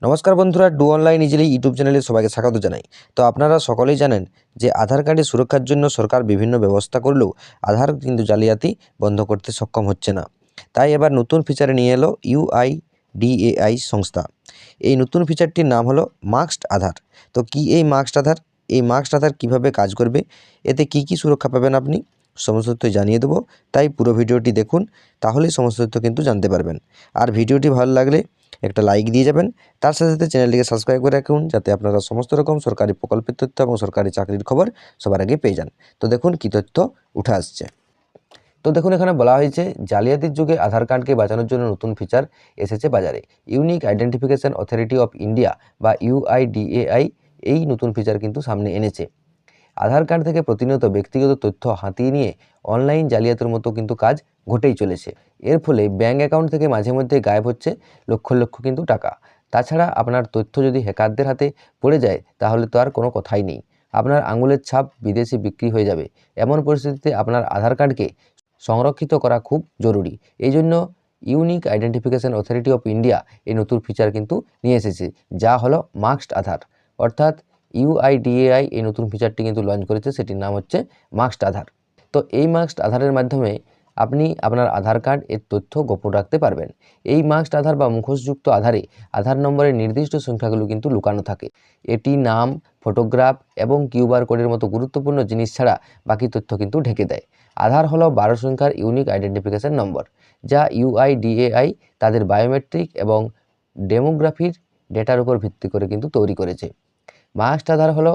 নমস্কার বন্ধুরা, do online easily YouTube চ্যানেলে সবাইকে স্বাগত জানাই। তো আপনারা সকলেই জানেন যে আধার কার্ডের সুরক্ষার জন্য সরকার বিভিন্ন ব্যবস্থা করলেও আধার কিন্তু জালিয়াতি বন্ধ করতে সক্ষম হচ্ছে না। তাই এবার নতুন ফিচারে নিয়ে এলো ইউআইডিএআই সংস্থা। এই নতুন ফিচারটির নাম হলো মাস্কড আধার। তো কি এই মাস্কড আধার? এই মাস্কড আধার কীভাবে কাজ করবে, এতে কি কি সুরক্ষা পাবেন আপনি, সমস্ত তথ্য জানিয়ে দেবো। তাই পুরো ভিডিওটি দেখুন, তাহলেই সমস্ত তথ্য কিন্তু জানতে পারবেন। আর ভিডিওটি ভালো লাগলে একটা লাইক দিয়ে যাবেন। তার সাথে সাথে চ্যানেলটিকে সাবস্ক্রাইব করে রাখুন, যাতে আপনারা সমস্ত রকম সরকারি প্রকল্পের তথ্য এবং সরকারি চাকরির খবর সবার আগে পেয়ে যান। তো দেখুন কী তথ্য উঠে আসছে। তো দেখুন, এখানে বলা হয়েছে জালিয়াতির যুগে আধার কার্ডকে বাঁচানোর জন্য নতুন ফিচার এসেছে বাজারে। Unique identification authority of India বা ইউআইডিএআই এই নতুন ফিচার কিন্তু সামনে এনেছে। আধার কার্ড থেকে প্রতিনিয়ত ব্যক্তিগত তথ্য হাতিয়ে নিয়ে অনলাইন জালিয়াতির মতো কিন্তু কাজ ঘটেই চলেছে। এর ফলে ব্যাঙ্ক অ্যাকাউন্ট থেকে মাঝে মধ্যে গায়েব হচ্ছে লক্ষ লক্ষ কিন্তু টাকা। তাছাড়া আপনার তথ্য যদি হ্যাকারদের হাতে পড়ে যায়, তাহলে তো আর কোনো কথাই নেই। আপনার আঙুলের ছাপ বিদেশে বিক্রি হয়ে যাবে। এমন পরিস্থিতিতে আপনার আধার কার্ডকে সংরক্ষিত করা খুব জরুরি। এই জন্য unique identification authority of India এই নতুন ফিচার কিন্তু নিয়ে এসেছে, যা হলো মাস্কড আধার। অর্থাৎ ইউআইডিএআই এই নতুন ফিচারটি কিন্তু লঞ্চ করেছে, সেটির নাম হচ্ছে মাস্কড আধার। তো এই মাস্কড আধারের মাধ্যমে আপনি আপনার আধার কার্ড এর তথ্য গোপন রাখতে পারবেন। এই মাস্কড আধার বা মুখোশযুক্ত আধারে আধার নম্বরের নির্দিষ্ট সংখ্যাগুলো কিন্তু লুকানো থাকে। এটি নাম, ফটোগ্রাফ এবং কিউআর কোডের মতো গুরুত্বপূর্ণ জিনিস ছাড়া বাকি তথ্য কিন্তু ঢেকে দেয়। আধার হলো 12 সংখ্যার ইউনিক আইডেন্টিফিকেশন নম্বর, যা ইউআইডিএআই তাদের বায়োমেট্রিক এবং ডেমোগ্রাফির ডেটার উপর ভিত্তি করে কিন্তু তৈরি করেছে। মাস্কড আধার হলো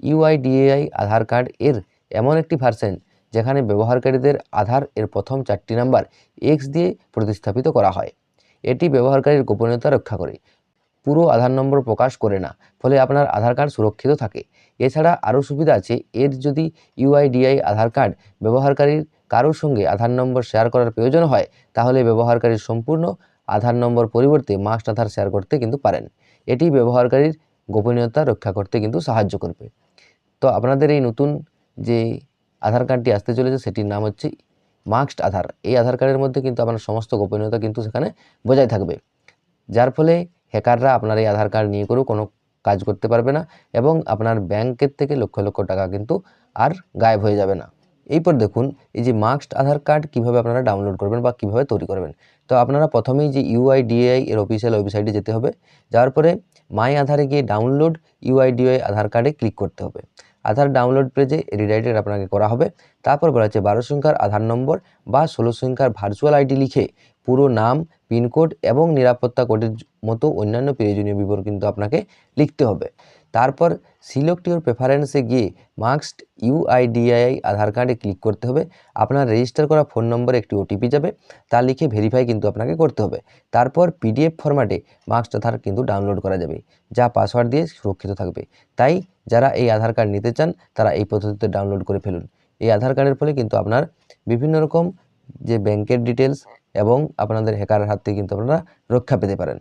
ইউআইডিএআই আধার কার্ড এর এমন একটি ভার্সন যেখানে ব্যবহারকারীদের আধার এর প্রথম 4টি নাম্বার এক্স দিয়ে প্রতিস্থাপিত করা হয়। এটি ব্যবহারকারীর গোপনীয়তা রক্ষা করে, পুরো আধার নম্বর প্রকাশ করে না, ফলে আপনার আধার কার্ড সুরক্ষিত থাকে। এছাড়া আরও সুবিধা আছে এর। যদি ইউআইডিআই আধার কার্ড ব্যবহারকারীর কারোর সঙ্গে আধার নম্বর শেয়ার করার প্রয়োজন হয়, তাহলে ব্যবহারকারীর সম্পূর্ণ আধার নম্বর পরিবর্তে মাস্কড আধার শেয়ার করতে কিন্তু পারেন। এটি ব্যবহারকারীর গোপনীয়তা রক্ষা করতে কিন্তু সাহায্য করবে। তো আপনাদের এই নতুন যে আধার কার্ডটি আসতে চলেছে, সেটির নাম হচ্ছে মাস্কড আধার। এই আধার কার্ডের মধ্যে কিন্তু আপনার সমস্ত গোপনীয়তা কিন্তু সেখানে বজায় থাকবে, যার ফলে হ্যাকাররা আপনার এই আধার কার্ড নিয়ে করেও কোনো কাজ করতে পারবে না এবং আপনার ব্যাংকের থেকে লক্ষ লক্ষ টাকা কিন্তু আর গায়েব হয়ে যাবে না। এরপর দেখুন এই যে মাস্কড আধার কার্ড কীভাবে আপনারা ডাউনলোড করবেন বা কীভাবে তৈরি করবেন। তো আপনারা প্রথমেই যে ইউআইডিএআই এর অফিসিয়াল ওয়েবসাইটে যেতে হবে। যাওয়ার পরে মাই আধারে গিয়ে ডাউনলোড ইউআইডিএআই আধার কার্ডে ক্লিক করতে হবে। আধার ডাউনলোড পেজে রিডাইরেক্ট আপনাকে করা হবে। তারপর বলা হচ্ছে 12 সংখ্যার আধার নম্বর বা 16 সংখ্যার ভার্চুয়াল আইডি লিখে পুরো নাম, পিনকোড এবং নিরাপত্তা কোডের মতো অন্যান্য প্রয়োজনীয় বিবরণ কিন্তু আপনাকে লিখতে হবে। তারপর সিলেক্ট ইউর প্রেফারেন্সে গিয়ে মাস্কড ইউআইডিএআই আধার কার্ডে ক্লিক করতে হবে। আপনার রেজিস্টার করা ফোন নম্বরে একটি ওটিপি যাবে, তা লিখে ভেরিফাই কিন্তু আপনাকে করতে হবে। তারপর পিডিএফ ফরম্যাটে মাস্কড আধার কিন্তু ডাউনলোড করা যাবে, যা পাসওয়ার্ড দিয়ে সুরক্ষিত থাকবে। তাই যারা এই আধার কার্ড নিতে চান, তারা এই পদ্ধতিতে ডাউনলোড করে ফেলুন। এই আধার কার্ডের ফলে কিন্তু আপনার বিভিন্ন রকম যে ব্যাংকের ডিটেলস এবং আপনাদের হ্যাকারের হাত থেকে কিন্তু আপনারা রক্ষা পেতে পারেন।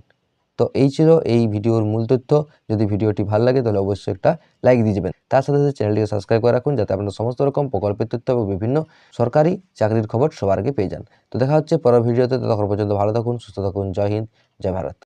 তো এই ছিল এই ভিডিওর মূল তথ্য। যদি ভিডিওটি ভালো লাগে তাহলে অবশ্যই একটা লাইক দিয়ে যাবেন। তার সাথে সাথে চ্যানেলটিকে সাবস্ক্রাইব করে রাখুন, যাতে আপনারা সমস্ত রকম প্রকল্পের তথ্য এবং বিভিন্ন সরকারি চাকরির খবর সবার আগে পেয়ে যান। তো দেখা হচ্ছে পরের ভিডিওতে। ততক্ষণ পর্যন্ত ভালো থাকুন, সুস্থ থাকুন। জয় হিন্দ, জয় ভারত।